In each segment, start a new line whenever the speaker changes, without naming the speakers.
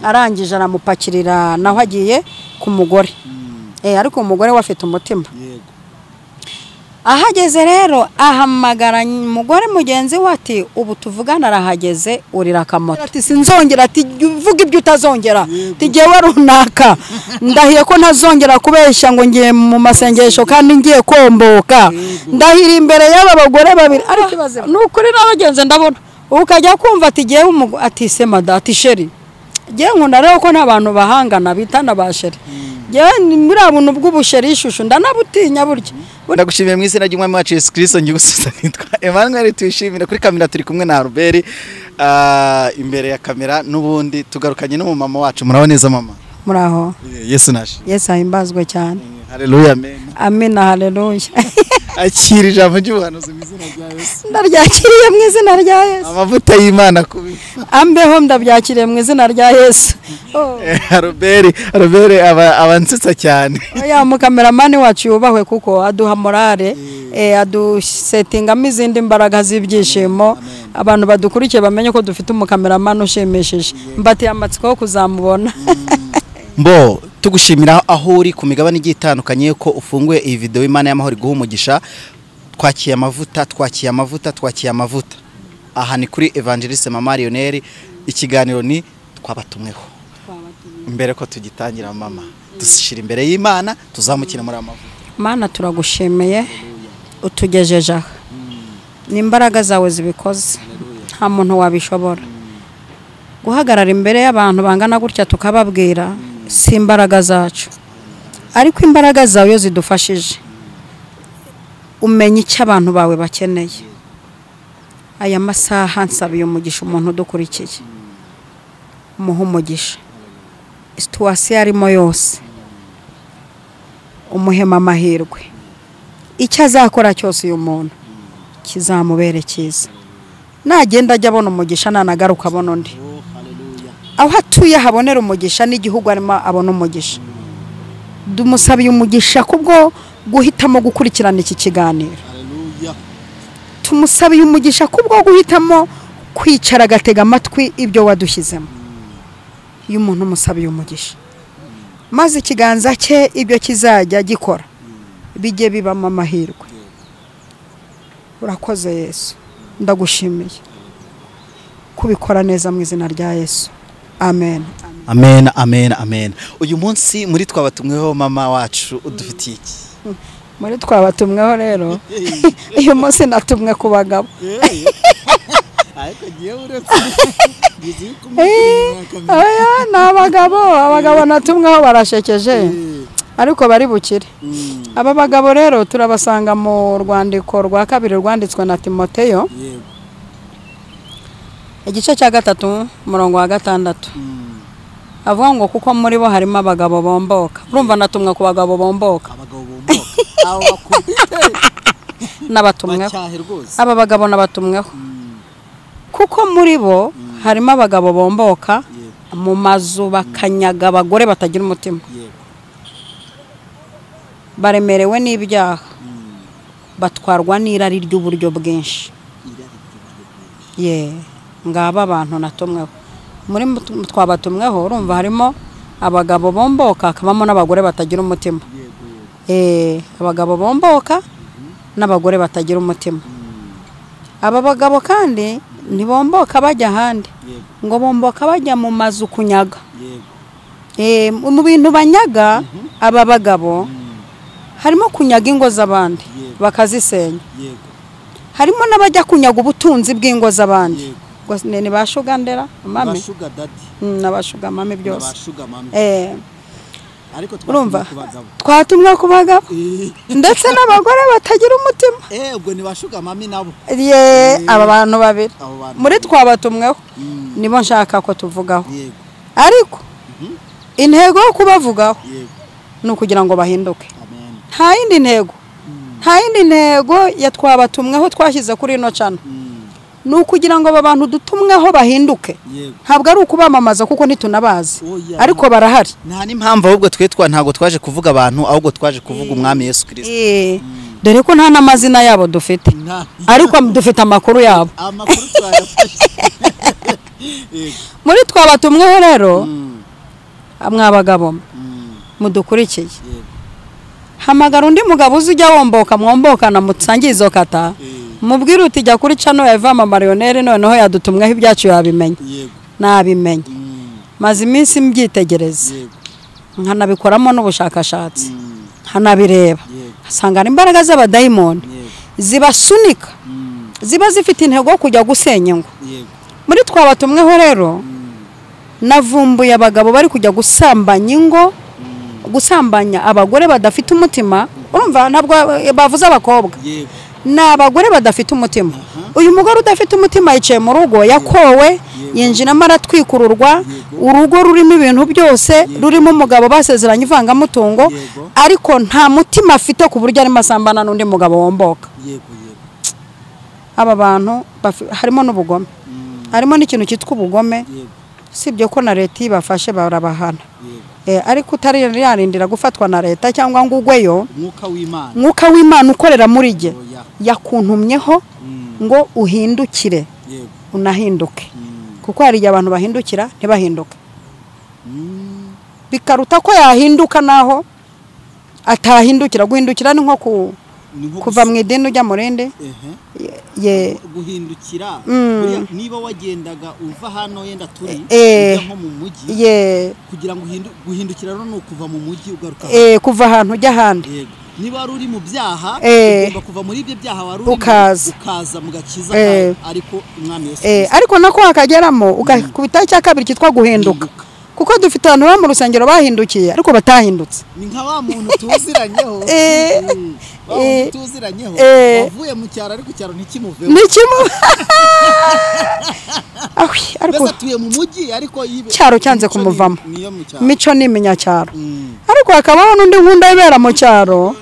arangije aramupakirira naho agiye ku mugore ariko umugore we afite umutima ahageze rero ahamagara umugore mugenzi we ati ubu tuvugana arahageze urira akamoto ati sinzongera ati vuga ibyo utazongera tigewe runaka ndahiye ko ntazongera kubeshya ngo ngiye mu masengesho kandi ngiye komboka ndahira imbere y'aba bagore babiri ariko ibaze nukuri nabagenze ndabona ukajya kumva ati gewe ati semada ati sheri gewe nkunda rero ko n'abantu bahangana bitana basheri muri abuntu bw'ubusheri ishusho ndanabutinya burya
ndagushimiye mu izina ry'umwami wacu Yesu Kristo ngigusubiza nitwa Emmanuel tuyishimira kuri kamera turi kumwe na Albert imbere ya kamera nubundi tugarukanye no mu mama wacu muraboneza mama
muraho
Yesu nashi
Yesu ahimbazwe cyane
haleluya amen
amen haleluya
akira ijambo ry'ubuhanuzi mu izina rya Yesu
ndabyakiriye mu izina rya Yesu
amavuta y'Imana kubi
ambeho ndabyakiriye mu izina rya Yesu
Albert abansitsa cyane
ya mukameramani wacu yubahwe kuko aduha morale adusetingamo izindi mbaraga z'ibyishimo abantu badukurikiye bamenye ko dufite umukameramani ushimishije mbatiye amatsiko yo kuzamubona
mbo tugushimira aho uri ku migabane igiye itandukanye ko ufunguye iyi video Imana y'amahoro iguha umugisha twakiye amavuta aha ni kuri Evangeliste Mama Lionel ikiganiro ni twabatumweho imbere ko tugitangira mama dushira imbere y'Imana tuzamukira muri amavuta
Mana turagushimiye utugejeje aha n'imbaraga zawe zibikoze nta muntu wabishobora guhagarara imbere y'abantu bangana gutya tukababwira si imbaraga zacu ariko imbaraga zawe zidufashije umenya icyo abantu bawe bakeneye aya masaha nsabiye umugisha umuntu udukurikiye umuha umugisha situwasiyo arimo yose umuhema amahirwe icyo azakora cyose uyu muntu kizamubere cyiza nagenda ajya abona umugisha nanagaruka abona undi aho atuye habonera umugisha n'igihugu arimo abona umugisha dumusabiye umugisha kubwo guhitamo gukurikirana iki kiganiro tumusabiye umugisha kubwo guhitamo kwicara agatega amatwi ibyo wadushyizemo iyo umuntu umusabiye umugisha maze ikiganza cye ibyo kizajya gikora bijye bibamo amahirwe urakoze Yesu ndagushimiye kubikora neza mu izina rya Yesu amen
amen uyu munsi muri twabatumweho mama wacu udufitiye iki
muri twabatumweho rero uyu munsi natumwe ku bagabo abagabo natumweho barashekeje ariko bari bukire aba bagabo rero turabasanga mu rwandiko rwa kabiri rwanditswe na Timoteyo igice cya 3 umurongo wa 6 avuga ngo kuko muri bo harimo abagabo bomboka urumva natumwe ku bagabo bomboka
abo bakubite
n'abatumweho aba bagabo n'abatumweho kuko muri bo harimo abagabo bomboka mu mazu bakanyaga abagore batagira umutima baremerewe n'ibyaha batwarwa n'irari ry'uburyo bwinshi ngaba abantu natumweho muri twabatumweho urumva harimo abagabo bomboka akabamo n'abagore batagira umutima abagabo bomboka n'abagore batagira umutima aba bagabo kandi ntibomboka bajya ahandi ngo bomboka bajya mu mazu kunyaga mu bintu banyaga aba bagabo harimo kunyaga ingo z'abandi bakazisenya harimo n'abajya kunyaga ubutunzi bw'ingo z'abandi ni bashuga ndera mame n'abashuga mame byose urumva twatumwa ku bagabo ndetse n'abagore batagira umutima
ubwo ni bashuga mami nabo
aba bantu babiri muri twabatumweho nibo nshaka ko tuvugaho ariko intego yo kubavugaho ni ukugira ngo bahinduke nta yindi ntego ya twabatumweho twashyize kuri ino cana ni ukugira ngo aba bantu dutumweho bahinduke ntabwo ari ukubamamaza kuko ntitunabazi ariko barahari
nta n'impamvu ahubwo ntabwo twaje kuvuga abantu ahubwo twaje kuvuga umwami Yesu Kristo
dore ko nta n'amazina yabo dufite ariko dufite amakuru yabo muri twabatumweho rero mwabagabo mudukurikiye hamagara undi mugabo uzujya womboka mwombokana mutsangiye izo kata mubwire uti jya kuri channel ya Eva Marionnaire noneho yadutumweho ibyacu yabimenye nabimenye maze iminsi mbyitegereza nkanabikoramo n'ubushakashatsi nkanabireba asanga imbaraga z'abadayimoni zibasunika ziba zifite intego kujya gusenya ngo muri twabatumweho rero navumbuye abagabo bari kujya gusambanya ingo gusambanya abagore badafite umutima urumva ntabwo bavuze abakobwa n'abagore badafite umutima uyu mugore udafite umutima yicaye mu rugo yakowe yinjiramo aratwikururwa urugo rurimo ibintu byose rurimo umugabo basezeranye ivangamutungo ariko nta mutima afite ku buryo arimo asambana n'undi mugabo womboka aba bantu harimo n'ubugome harimo n'ikintu cyitwa ubugome sibyo ko na leta ibafashe barabahana ariko utari yarindira gufatwa na leta cyangwa ngo ugweyo mwuka w'Imana ukorera muri jye yakuntumyeho ngo uhindukire unahinduke kuko hari abantu bahindukira ntibahinduke bikaruta ko yahinduka naho atahindukira guhindukira ni nko kuva mu idini ujya mu rindi
guhindukira niba wagendaga uva hano yenda turi ujya nko mu mujyi kugira ngo guhindukira no kuva mu mujyi ugaruka
kuva ahantu ujya ahandi
niba wari uri mu byaha ugomba kuva muri ibyo byaha wari uri ukaza mu gakiza ariko umwami Yesu
ariko nako hakageramo ugakubita cya kabiri cyitwa guhinduka kuko dufite abantu ba mu rusengero bahindukiye ariko batahindutse
ni nka wa muntu tuziranyeho wavuye mu cyaro ariko cyaro ntikimuveho ariko atuye mu mujyi ariko
cyaro cyanze kumuvamo mico n'imenya cyaro ariko hakabaho n'undi nkunda ibera mu cyaro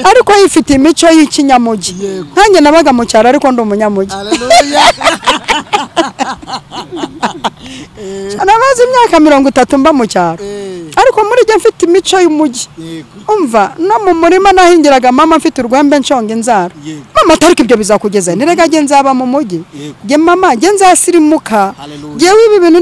ariko yifite imico y'ikinyamujyi nkanjye nabaga mu cyaro ariko ndi umunyamujyi namaze imyaka 30 mba mu cyaro ariko muri jye mfite imico y'umujyi umva no mu murima nahingiraga mama mfite urwembe nshonga inzara mama tariko ibyo bizakugeza nirega jye nzaba mu mujyi jye mama jye nzasirimuka jewe ibi bintu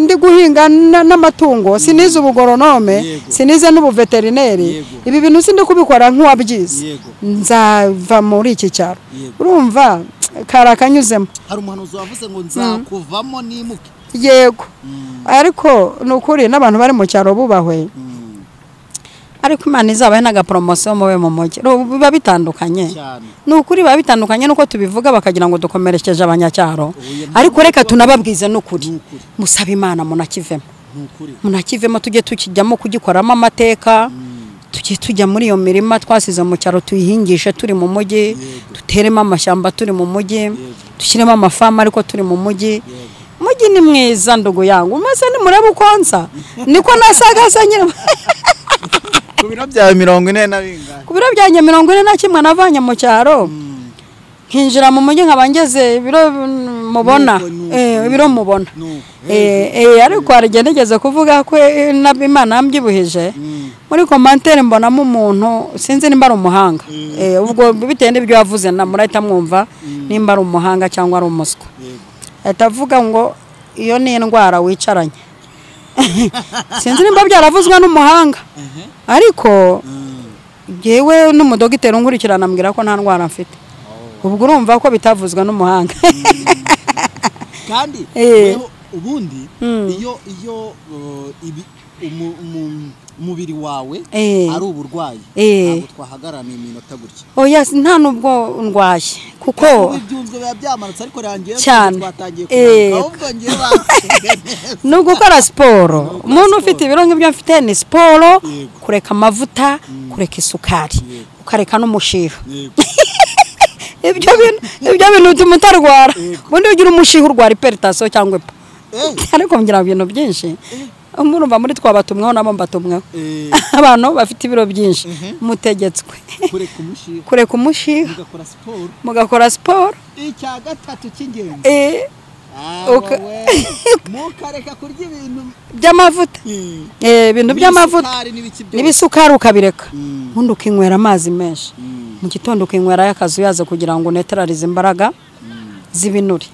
ndi guhinga n'amatungo sinize ubugoronome sinize n'ubuveterineri ibi bintu sindi kubikora nk'uwabyize nzava muri iki cyaro urumva karakanyuzemo
hari umuhanuzi wavuze ngo nzakuvamo nimuke
yego ariko nukuri n'abantu bari mu cyaro bubahwe ariko Imana izabaye n'agapromotion muwe mu mujyi biba bitandukanye nukuri biba bitandukanye nuko tubivuga bakagira ngo dukomerekeje abanyacyaro ariko reka tunababwize nukuri musaba Imana munakivemo tujye tukijyamo kugikoramo amateka tujye tujya muri iyo mirima twasize mu cyaro tuyihingishe turi mu mujyi duteremo amashyamba turi mu mujyi dushyiremo amafamu ariko turi mu mujyi mujyi ni mwiza ndugu yangu maze ni murebe ukonsa niko nasagaza nyine
kubiro bya 40 na bingahe
kubiro bya 41 navanye mu cyaro nkinjira mu mujyi nkabangeze ibiro mubona ibiro mubona ariko aragendegeze kuvuga ko Imana yambyibuhije muri commentaire mbonamo umuntu sinzi nimba ari umuhanga ubwo bitewe n'ibyo yavuze na murahita mwumva nimba ari umuhanga cyangwa ari umuswa atavuga ngo iyo ni indwara wicaranye sinzi nimba byaravuzwe n'umuhanga ariko yewe n'umudogiteri nkurikirana ambwira ko nta ndwara mfite ubwo urumva ko bitavuzwe n'umuhanga
kandi ubundi iyo umubiri wawe ari uburwayi ntabwo twahagarana iminota gutya
oya nta nubwo ndwaye kuko
ibyunzwe biba byamanutse ariko rangiye
twatangiye no gukora siporo umuntu ufite ibiro nk'ibyo mfite ni siporo kureka amavuta kureka isukari ukareka n'umushiha ibyo bintu bituma utarwara ubundi ugira umushiha urwara hypertension cyangwa ariko ngira ibintu byinshi umurumva muri twabatumweho nabo mbatumweho abantu bafite ibiro byinshi mutegetswe kureka umushiha mugakora siporo
icya gatatu cy'ingenzi mukareka kurya ibintu
by'amavuta ibintu by'amavuta n'ibisukari ukabireka ubundi ukinywera amazi menshi mu gitondo ukinywera y'akazu yaza kugira ngo neutralize imbaraga z'ibinure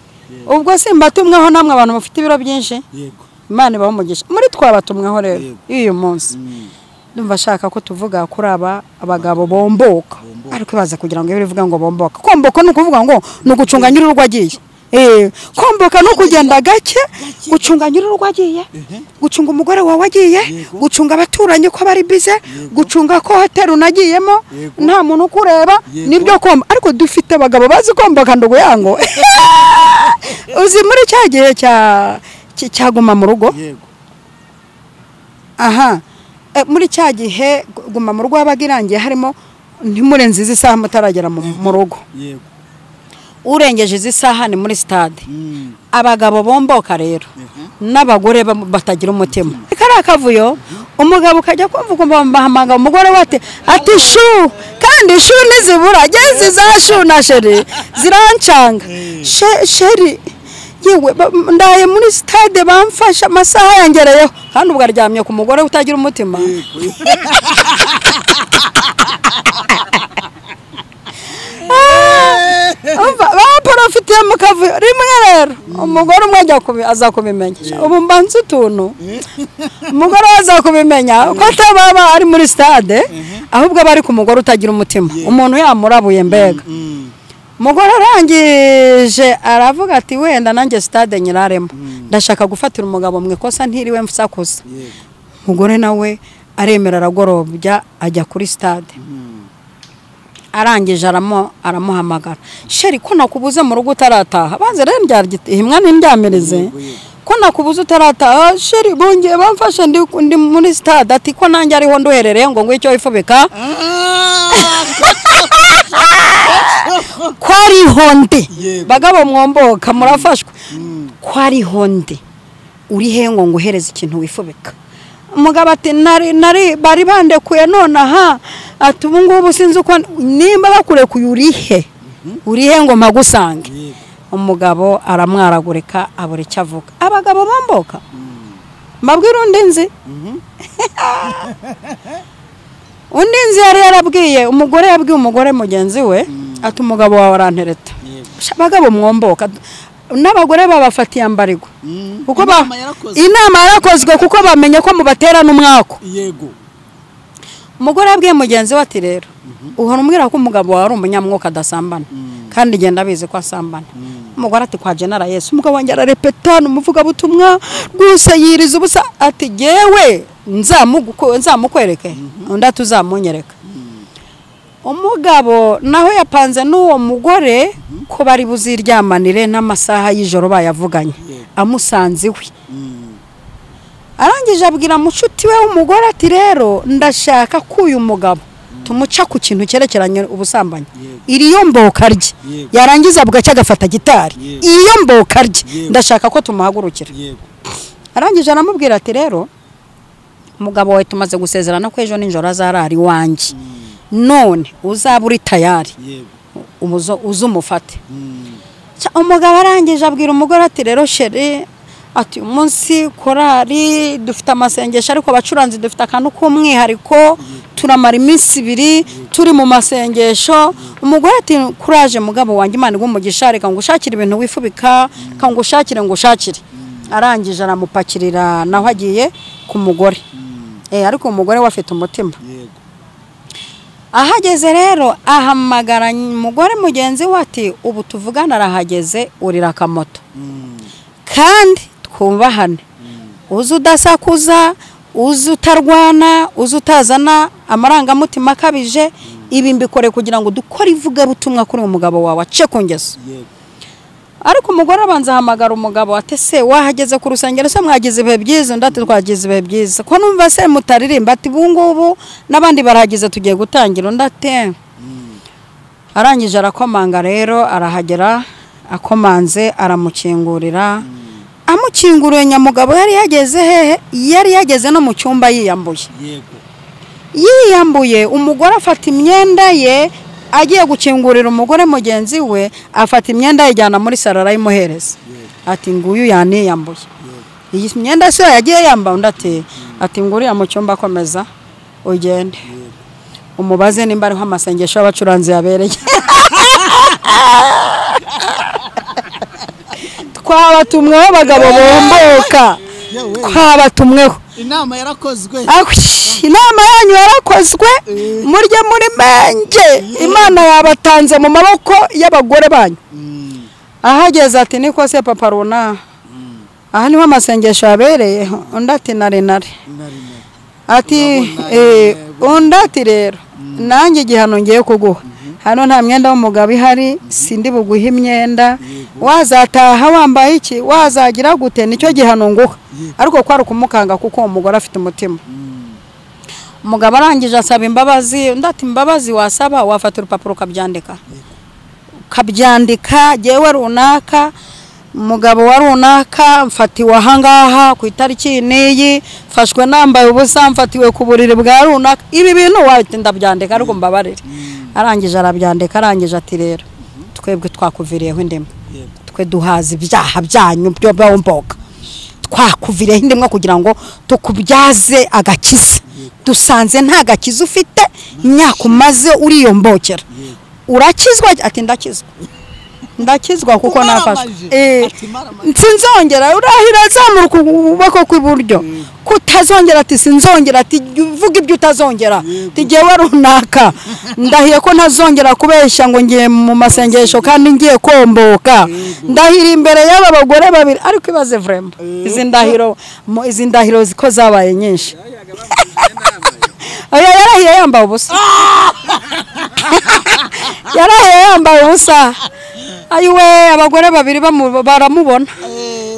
ubwo simbatumweho namwe abantu bafite ibiro byinshi
yego
Imana ibamugisha muri twabatumweho rero uyu munsi ndumva shaka ko tuvuga kuri abagabo bomboka ariko baza kugira ngo bivuga ngo bomboka komboka no kuvuga ngo no gucunga nyir'urugo agiye komboka no kugenda gake gucunga nyir'urugo agiye gucunga umugore wawe agiye gucunga abaturanyi ko bari bize gucunga ko hotel unagiyemo nta muntu kureba nibyo komba ariko dufite abagabo bazi komboka ndugo yango uzi muri cyagiye cyaguma mu rugo aha muri cyagihe guma mu rugo abagirangiye harimo ntimurenze isaha mutaragera mu rugo urengeje isaha ni muri stade abagabo bomboka rero n'abagore batagira umutima kari akavuyo umugabo kajya kumva bahamaga umugore wate ati shu kandi shu nizibura geze za shu na sheri zirancanga sheri yewe ndaye muri stade bamfasha amasaha yangereyeho kandi ubwo aryamye ku mugore utagira umutima baprofite mu kavuyo rimwe rero umugore umwe aza kubimenya ubu mbanze utuntu umugore aza kubimenya ko atababa ari muri stade ahubwo bari ku mugore utagira umutima umuntu yamurabuye mbega umugore arangije aravuga ati wenda nanjye stade nyiraremo ndashaka gufatira umugabo mwe kosa ntiriwe mfusakosa umugore nawe aremera aragorobya ajya kuri stade arangije aramuhamagara sheri ko nakubuze mu rugo utarataha banze rero ndyargihimwa n'indyamereze ko nakubuze utarataha sheri bongeye bamfashe ndi muri stade ati ko nanjye ariho nduherereye ngo ngwicyo wifubika kwari honde bagabo mwomboka murafashwe kwari honde uri hengo nguhereza ikintu wifubika umugabo ati nari bari bandekuye none aha ati ubu ngubu sinzi uko nimba bakurekuye urihe ngo magusange umugabo aramwaragurika abura icyo avuga abagabo bamboka mbabwira undi nzi undi nzi yari yarabwiye umugore yabwiye umugore mugenzi we ati umugabo wawe arantereta abagabo mwomboka n'abagore babafatiye ambarigo kuko inama yarakozwe kuko bamenye ko mubatera n'umwako
yego
umugore yabwiye mugenzi we ati rero uhora umbwira ko umugabo wawe ari umunyamwuka adasambana kandi genda bize ko asambana umugore ati kwa General Yesu umugabo wanjye ararepeta n'umuvuga butumwa rwose yiriza ubusa ati jewe nzamukwereke undi atuzamunyereka umugabo naho yapanze n'uwo mugore ko bari buziryamanire n'amasaha y'ijoro bayavuganye amusanze iwe arangije abwira mushuti we umugore ati rero ndashaka ko uyu mugabo tumuca ku kintu cyerekeranye ubusambanyi iriyo mboka rye yarangiza bugacya agafata gitari iyo mboka rye ndashaka ko tumuhagurukira arangije aramubwira ati rero umugabo we tumaze gusezerana ko ejo ninjoro azarari wanjye none uzaba uri tayari uzumufate umugabo arangije abwira umugore ati rero sheri ati umunsi korari dufite amasengesho ariko abacuranzi dufite akantu k'umwihariko turamara iminsi 2 turi mu masengesho umugore ati kuraje mugabo wanjye Imana igumugisha reka ngushakire ibintu wifubika kangushakire ngushakire arangije aramupakirira naho agiye ku mugore ariko umugore wafite umutima ahageze rero ahamagara umugore mugenzi we ati ubu tuvugana arahageze urira akamoto kandi twubahane uzi udasakuza uzi utarwana uzi utazana amarangamutima akabije ibi mbikore kugira ngo dukore ivugabutumwa kuri umugabo wawe ace ku ngeso ariko umugore abanza ahamagara umugabo ati se wahageze ku rusengero se mwagize ibihe byiza ndati twagize ibihe byiza ko numva se mutaririmba ati bungubu n'abandi barahageze tugiye gutangira ndate arangije arakomanga rero arahagera akomanze aramukingurira amukinguriye nyamugabo yari yageze hehe yari yageze no mu cyumba yiyambuye umugore afata imyenda ye agiye gukingurira umugore mugenzi we afata imyenda yijyana muri sarara y'imuhereza ati nguyu yaniyambuye iyi myenda se yagiye yamba ndate ati nguriya mu cyumba akomeza ugende umubaze nimba ariho amasengesho y'abacuranzi yabereye twabatumweho abagabo bomboka twabatumweho
inama yarakozwe
inama yanyu yarakozwe murye muri menge Imana yabatanze mu maboko y'abagore banyu ahageze ati niko se papa runa aha niho amasengesho yabereye undi ati nare ati undi ati rero nanjye igihano ngiye kuguha hano nta mwenda w'umugabo ihari sindi buguha imyenda wazataha wambaye iki wazagira gute nicyo gihano nguha ariko kwari kumukanga kuko umugore afite umutima umugabo arangije asaba imbabazi undi ati imbabazi wasaba wafata urupapuro ukabyandika jewe runaka umugabo wa runaka mfatiwe ahangaha ku itariki n'iyi mfashwe nambaye ubusa mfatiwe ku buriri bwa runaka ibi bintu wahita ndabyandika ariko mbabarire arangije arabyandika arangije ati rero twebwe twakuviriyeho indemwe twe duhaza ibyaha byanyu byo bomboka twakuviriyeho indemwe kugira ngo tukubyaze agakiza dusanze nta gakiza ufite imyaka umaze uriyombokera urakizwa ati ndakizwa kuko nafashwe sinzongera urahira zamura ukuboko kw'iburyo kutazongera ati sinzongera ati vuga ibyo utazongera tigewe runaka ndahiye ko ntazongera kubeshya ngo ngiye mu masengesho kandi ngiye komboka ndahira imbere y'aba bagore babiri ariko ibaze vraiment izi ndahiro ziko zabaye nyinshi oya yarahiye yambaye ubusa yarahiye yambaye ubusa ayiwe abagore babiri baramubona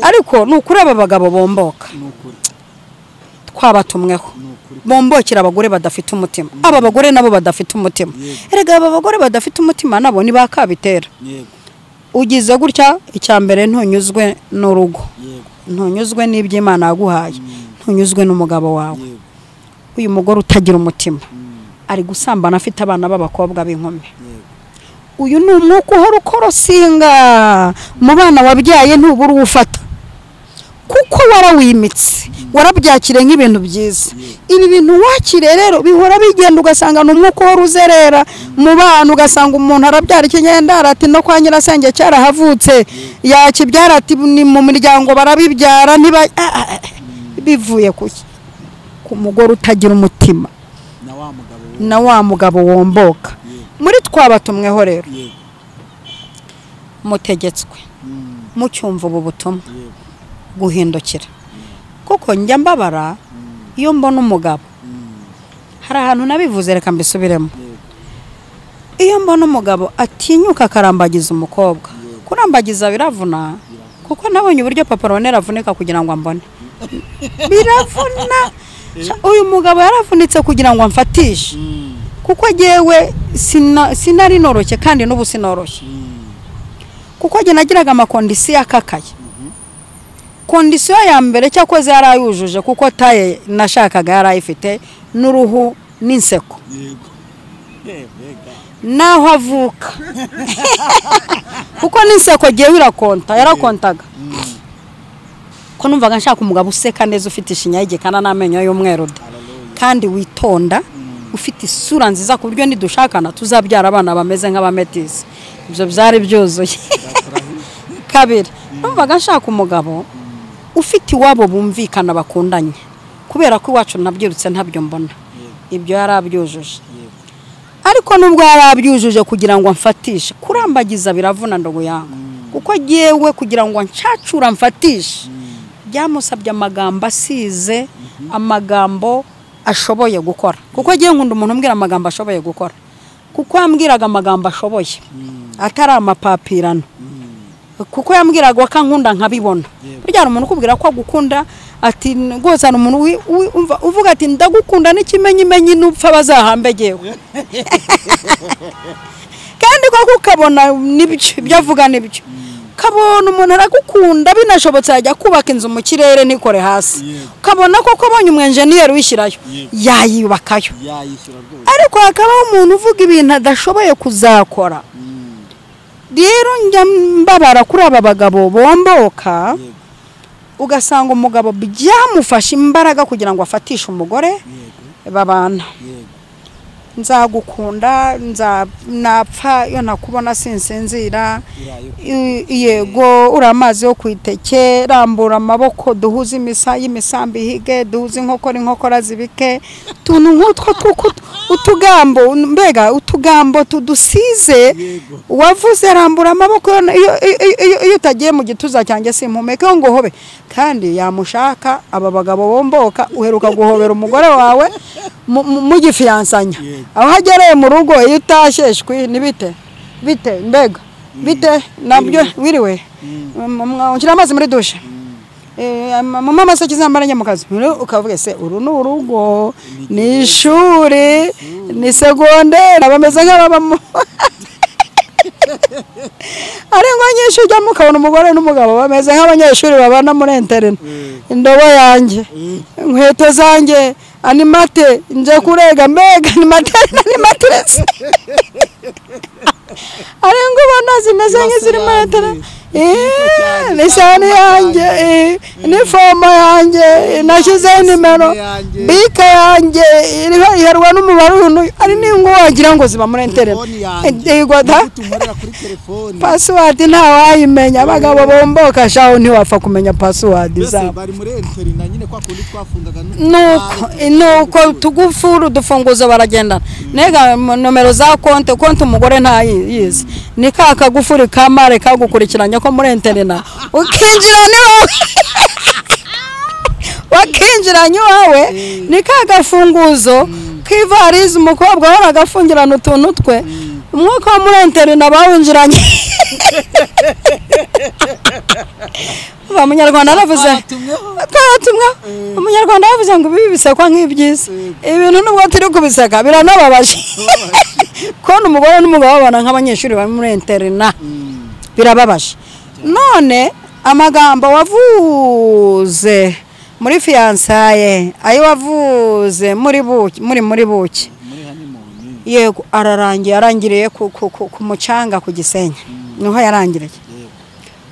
ariko nukureba abagabo bomboka twabatumweho bombokira abagore badafite umutima aba bagore nabo badafite umutima erega aba bagore badafite umutima nabo ni bakabitera ugize gutya icyambere ntunyuzwe n'urugo ntunyuzwe n'iby'Imana yaguhaye ntunyuzwe n'umugabo wawe uyu mugore utagira umutima ari gusambana afite abana b'abakobwa b'inkumi uyu ni umwuka uhora ukorosinga mu bana wabyaye ntubura uwufata kuko warawimitse warabyakire nk'ibintu byiza ibi bintu wakire rero bihora bigenda ugasanga ni umwuka uhora uzerera mu bana ugasanga umuntu arabyara ikinyendara ati no kwa nyirasenge cyarahavutse yakibyara ati ni mu miryango barabibyara bivuye kuki ku mugore utagira umutima na wa mugabo womboka muri twabatumweho rero mutegetswe mucyumva ubu butumwa guhindukira kuko njya mbabara iyo mbona umugabo hari ahantu nabivuze reka mbisubiremo iyo mbona umugabo atinyuka akarambagiza umukobwa kurambagiza biravuna kuko nabonye uburyo papa ronera avunika kugira ngo ambone biravuna uyu mugabo yaravunitse kugira ngo amfatishe kuko jewe sinari noroshye kandi n'ubu sinoroshye kuko je nagiraga amakondisiyo akakaye kondisiyo ya mbere cyakoze yarayujuje kuko taye nashakaga yarayifite n'uruhu n'inseko naho avuka kuko n'inseko jewe yarakontaga ko numvaga nshaka umugabo useka neza ufite ishinya y'igikana n'amenyo y'umweru kandi witonda ufite isura nziza ku buryo nidushakana tuzabyara abana bameze nk'abametisi ibyo byari byuzuye kabiri numvaga nshaka umugabo ufite iwabo bumvikana bakundanye kubera ko iwacu nabyirutse ntabyo mbona ibyo yarabyujuje ariko nubwo yarabyujuje kugira ngo amfatishe kurambagiza biravuna ndogo yangu kuko yewe kugira ngo ncacura amfatishe byamusabye amagambo asize amagambo ashoboye gukora kuko agiye nkunda umuntu umbwira amagambo ashoboye gukora kuko yambwiraga amagambo ashoboye atari amapapirano kuko yambwiraga akankunda nkabibona burya umuntu ukubwira ko agukunda ati rwose ari umuntu uvuga ati ndagukunda n'ikimenyimenyi n'upfa bazahambegewe kandi ko ukabona nibyo ibyo avuga nibyo kabona umuntu aragukunda binashobotse ajya kubaka inzu mu kirere nikore hasi kabona ko abonye umwenjeniyeri wishyirayo yayibakayo ariko hakabaho umuntu uvuga ibintu adashoboye kuzakora rero njya mbabara kuri aba bagabo bomboka ugasanga umugabo byamufasha imbaraga kugira ngo afatishe umugore babana nzagukunda napfa iyo nakubona sinsinzira yego uri amazi yo kwiteke rambura amaboko duhuze y'imisambi hige duhuze inkokora zibike tuntu nk'utwo utugambo mbega utugambo tudusize wavuze rambura amaboko iyo utagiye mu gituza cyanjye simpumeke ngo hobe kandi yamushaka aba bagabo bomboka uheruka guhobera umugore wawe mu gifiyansanya aho hagereye mu rugo iyo utasheshwe ni bite mbega bite nabyo wiriwe nshyira amazi muri dushe mama masa kizambaranye mu kazi ukavuga se uru ni urugo ni ishuri ni segonderi bameze nk'ababamo ari nk'abanyeshuri ujya mukabona umugore n'umugabo bameze nk'abanyeshuri babana muri interina indobo yanjye inkweto zanjye animate nje kurega mbega animatress ari ngo ubona zimeze nk'iziri muri interina nisani yanjye inifomo yanjye nashyizeho nimero bike yanjye iherwa n'umubare uyu ari n'ingo wagira ngo ziba muri interina password ntawayimenya abagabo bomboka shaho ntiwapfa kumenya password zabo
bari muri interina nyine kwa kundi twafundaga
nuko tugufuru dufunguzo baragendana nega nomero za konte umugore ntayizi ni kakagufuri kamare kagukurikiranya ko muri interina ukinjira ni wowe wakinjiranye wawe ni kagafunguzo k'ivarize umukobwa waragafungirana utuntu twe umwuka wa muri interina bawinjiranye umunyarwanda aravuze umunyarwanda aravuze ngo ibi bisekwa nk'ibyiza ibintu nubwo turi kubiseka biranababaje kubona umugore n'umugabo babana nk'abanyeshuri bari muri interina birababaje none amagambo wavuze muri fiyansaye ayo wavuze muri buki yego arangiriye ku mucanga ku Gisenyi niho yarangiriye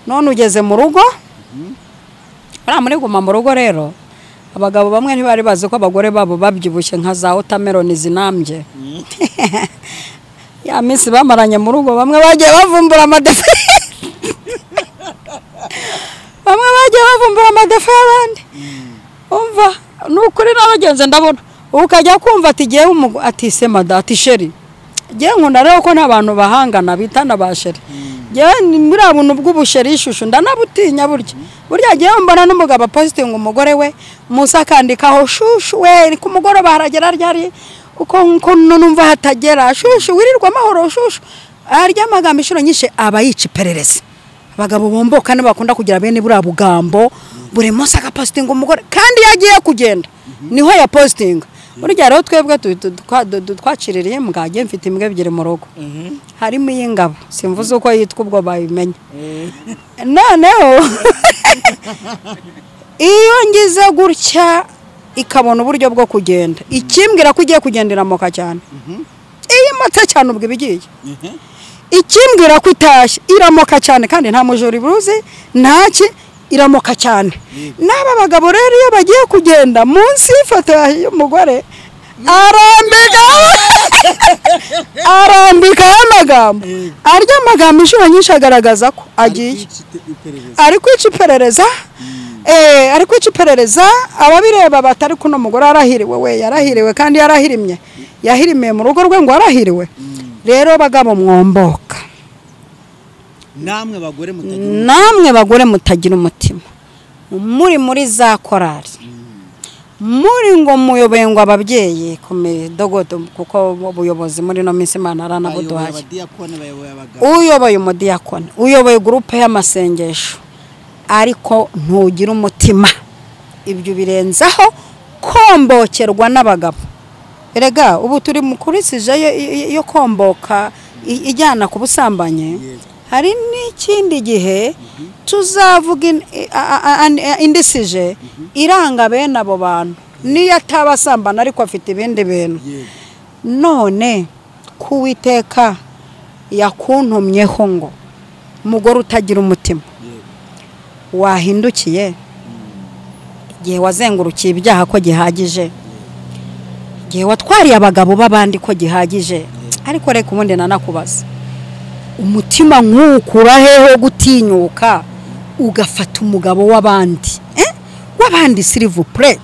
none ugeze mu rugo muri guma mu rugo rero abagabo bamwe ntibari bazi ko abagore babo babyibushye nka za watermelon zinambye ya minsi bamaranye mu rugo bamwe bagiye bavumbura amadefe y'abandi umva nukuri nabagenze ndabona ukajya kumva ati giye ati semada ati sheri giye nkunda rero ko n'abantu bahangana bitana ba sheri giye muri abuntu bw'ubusheri ishusho ndanabutinya burya giye mbona n'umugabo posting umugore we Musa kandikaho shushu we ku mugore baragera ryari uko numva hatagera shushu wirirwa amahoro shushu arya amagambo ishuro nyinshi aba yica iperereza abagabo bomboka bakunda kugira bene buri bugambo buri munsi agapostinga umugore kandi yagiye kugenda niho ya posting burya rero twebwe twaciririye mugage mfite imbwa ebyiri mu rugo harimo y'ingabo simvuze uko yitwa ubwo bayimenye noneho iyo ngize gutya ikabona uburyo bwo kugenda ikimbwira ko ugiye kugendera moka cyane iyi mata cyane ubwo ibigiye ikimbwira ko itashye iramoka cyane kandi nta mujuri buruzi ntaki iramoka cyane n'aba bagabo rero iyo bagiye kugenda munsi y'ifoto y'umugore arambika amagambo arya amagambo inshuro nyinshi agaragaza ko agiye ari kwica iperereza ababireba batari kuno mugore arahiriwe we yarahiriwe kandi yahirimiye mu rugo rwe ngo arahiriwe rero bagabo mwomboka namwe bagore mutagira umutima muri za korari muri ngo muyoboye ngo ababyeyi ku midogodo kuko ubuyobozi muri no minsi Imana aranabuduhaye uyoboye umudiyakoni uyoboye groupe y'amasengesho ariko ntugira umutima ibyo birenzaho kombokerwa n'abagabo erega ubu turi mukurisije yo komboka ijyana ku busambanye hari n'ikindi gihe tuzavuga indisije iranga bene abo bantu niyo atabasambana ariko afite ibindi bintu none kuwiteka yakuntumyeho ngo umugore utagira umutima wahindukiye igihe wazengurukiye ibyaha ko gihagije ngewe watwariye abagabo b'abandi ko gihagije ariko reka ubundi nanakubaza umutima nk'ukura hehe gutinyuka ugafata umugabo w'abandi w'abandi s'il vous plaît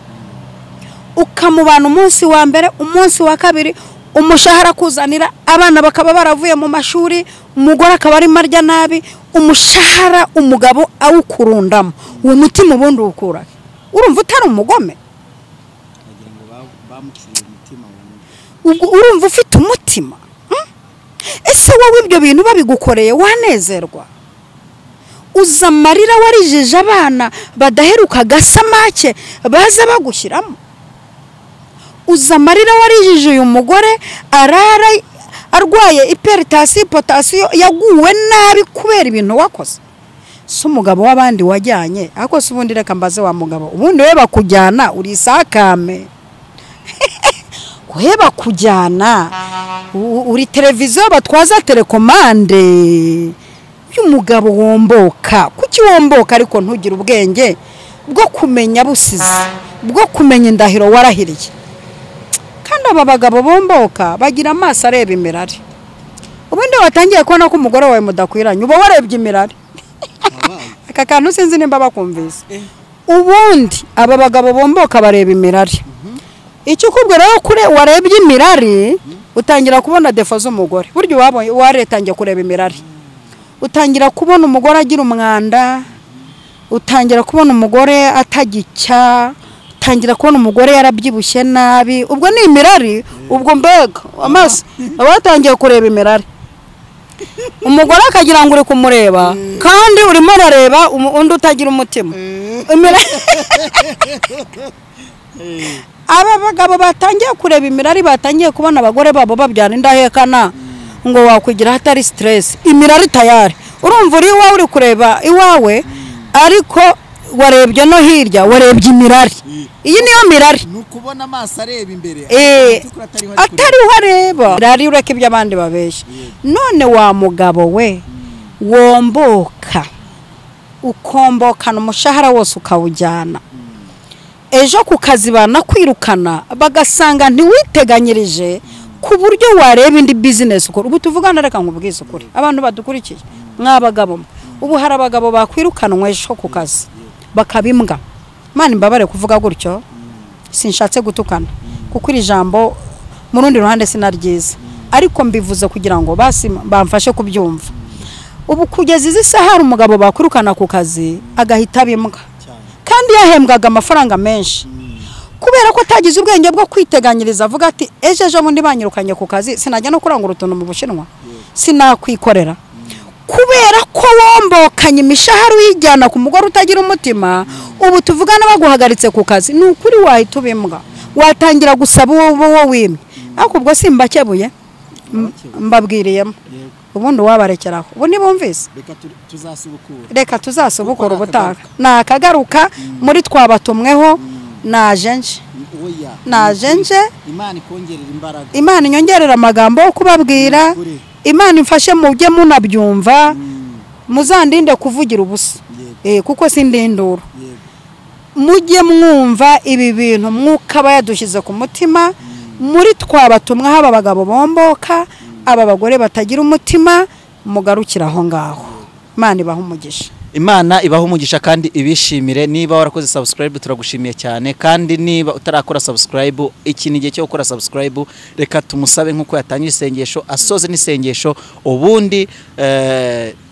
ukamubana umunsi wa mbere umunsi wa kabiri umushahara kuzanira abana bakaba baravuye mu mashuri umugore akaba ari marya nabi umushahara umugabo awukurundamo uwo mutima ubundi ukura urumva utari umugome urumva ufite umutima ese wowe ibyo bintu babigukoreye wanezerwa uza amarira warijije abana badaheruka gasamake baza bagushyiramo uza amarira warijije uyu mugore arara arwaye hypertension potassium yaguwe nabi kubera ibintu wakoze so umugabo w'abandi wajyanye ako se ubundi reka mbaze wa mugabo ubundi we bakujyana uri isakame kuheba kujyana uri televiziyo batwaza telekomande y'umugabo womboka kuki womboka ariko ntugire ubwenge bwo kumenya busizi bwo kumenya indahiro warahiriye kandi aba bagabo bomboka bagira amaso areba imirari ubundi watangiye kubona ko umugore wawe mudakwiranye uba warebye imirari aka kantu sinzi nimba bakumvise ubundi aba bagabo bomboka bareba imirari icyo kubwira rero kure warebye imirari utangira kubona defo z'umugore buryo wabonye waretangiye kureba imirari utangira kubona umugore agira umwanda utangira kubona umugore atagicya utangira kubona umugore yarabyibushye nabi ubwo ni imirari ubwo mbega amaso abatangiye kureba imirari umugore akagira ngo uri kumureba kandi urimo arareba undi utagira umutima aba bagabo batangiye kureba imirari batangiye kubona abagore babo babyana indahekana ngo wakwigira hatari stress imirari tayari urumva uri iwawe uri kureba iwawe ariko warebye no hirya warebye imirari iyi niyo mirari
nukubona amaso areba imbere
atari hareba rari ureke ibyo abandi babeshya none wa mugabo we womboka ukombokana umushahara wose ukawujyana ejo ku kazi banakwirukana bagasanga ntiwiteganyirije ku buryo wareba indi business ukora ubu tuvugana reka nkubwize ukuri abantu badukurikiye mwabagabo ubu hari abagabo bakwirukanwe ejo ku kazi bakabimbwa Imana imbabare kuvuga gutyo sinshatse gutukana kuko iri jambo mu rundi ruhande sinaryiza ariko mbivuze kugira ngo basi bamfashe kubyumva ubu kugeza izi saha umugabo bakwirukana ku kazi agahita bimbwa kandi yahembwaga amafaranga menshi kubera ko atagize ubwenge bwo kwiteganyiriza avuga ati ejo bundi banyirukanye ku kazi sinajya no kurangura utuntu mu Bushinwa sinakwikorera kubera ko wombokanye imishahara uyijyana ku mugore utagira umutima ubu tuvugana baguhagaritse ku kazi ni ukuri wahita ubimbwa watangira gusaba uwo wimye ariko ubwo simbakebuye mbabwiriyemo ubundi wabarekeraho ubu nibumvise reka tuzasubukura ubutaka nakagaruka muri twabatumweho najenje Imana inyongerera amagambo yo kubabwira Imana imfashe mujye munabyumva muzandinde kuvugira ubusa kuko sindindura mujye mwumva ibi bintu mwuka bayadushyize ku mutima muri twabatumwa haba abagabo bomboka aba bagore batagira umutima mugarukira aho ngaho Imana ibaha umugisha
Imana ibaha umugisha kandi ibishimire niba warakoze subscribe turagushimiye cyane kandi niba utarakora subscribe iki ni gihe cyo gukora subscribe reka tumusabe nkuko yatangiye isengesho asoze n'isengesho ubundi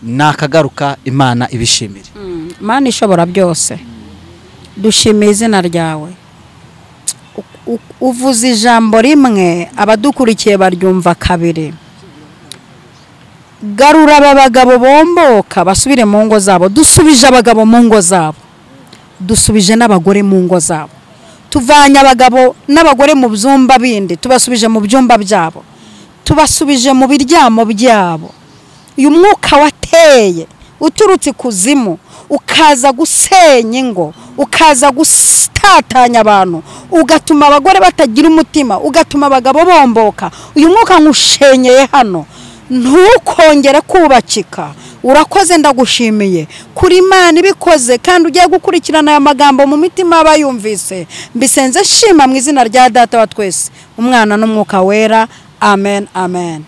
nakagaruka Imana ibishimire
Imana ishobora byose dushimiye izina ryawe uvuze ijambo rimwe abadukurikiye baryumva kabiri garura aba bagabo bomboka basubire mu ngo zabo dusubije abagabo mu ngo zabo dusubije n'abagore mu ngo zabo tuvanye abagabo n'abagore mu byumba bindi tubasubije mu byumba byabo tubasubije mu biryamo byabo uyu mwuka wateye uturutse kuzimu ukaza gusenya ingo ukaza gustatanya abantu ugatuma abagore batagira umutima ugatuma abagabo bomboka uyu mwuka nkushenyeye hano ntukongere kubakika urakoze ndagushimiye kuri Imana ibikoze kandi ugiye gukurikirana aya magambo mu mitima y'abayumvise mbisenze shima mu izina rya Data wa twese Umwana n'Umwuka wera amen amen.